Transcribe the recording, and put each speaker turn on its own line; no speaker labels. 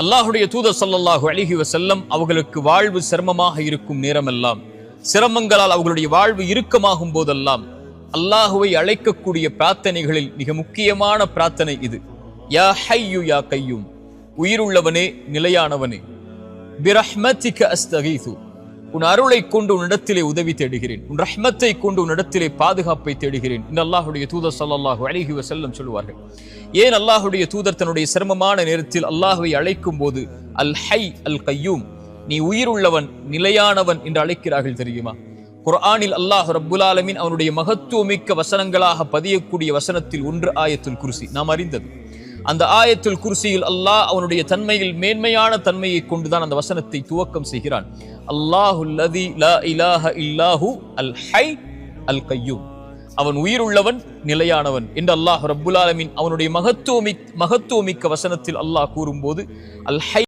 அல்லாஹுடைய தூதர் ஸல்லல்லாஹு அலைஹி வஸல்லம் அவர்களுக்கு வாழ்வு சிரமமாக இருக்கும் நேரமெல்லாம், சிரமங்களால் அவர்களுடைய வாழ்வு இறுக்கமாகும் போதெல்லாம் அல்லாஹுவை அழைக்கக்கூடிய பிரார்த்தனைகளில் மிக முக்கியமான பிரார்த்தனை இது. யா ஹய்யு யா கய்யூம், உயிருள்ளவனே நிலையானவனே, பிரஹ்மதிக அஸ்தகீது, உன் அருளை கொண்டு உன்னிடத்திலே உதவி தேடுகிறேன், உன் ரஹ்மத்தை கொண்டு உன்னிடத்திலே பாதுகாப்பை தேடுகிறேன் என்று அல்லாஹுடைய தூதர் ஸல்லல்லாஹு அலைஹி வஸல்லம் சொல்வார்கள். ஏன் அல்லாஹுடைய தூதர் தன்னுடைய சிரமமான நேரத்தில் அல்லாஹுவை அழைக்கும் போது அல் ஹை அல் கய்யூம், நீ உயிருள்ளவன் நிலையானவன் என்று அழைக்கிறார்கள் தெரியுமா? குர்ஆனில் அல்லாஹ் ரப்புல் ஆலமீன் அவனுடைய மகத்துவமிக்க வசனங்களாக பதியக்கூடிய வசனத்தில் ஒன்று ஆயத்துல் குர்சி, நாம் அறிந்தது. அந்த ஆயத்துல் குர்சியில் அல்லாஹ் அவனுடைய தன்மையில் மேன்மையான தன்மையை கொண்டுதான் அந்த வசனத்தை துவக்கம் செய்கிறான். அல்லாஹுல்லதி லா இலாஹ இல்லாஹு அல் ஹை அல் கய்யூம், அவன் உயிருள்ளவன் நிலையானவன் என்று அல்லாஹ் ரப்புல் ஆலமீன் அவனுடைய மகத்துவமிக்க வசனத்தில் அல்லாஹ் கூறும்போது அல் ஹை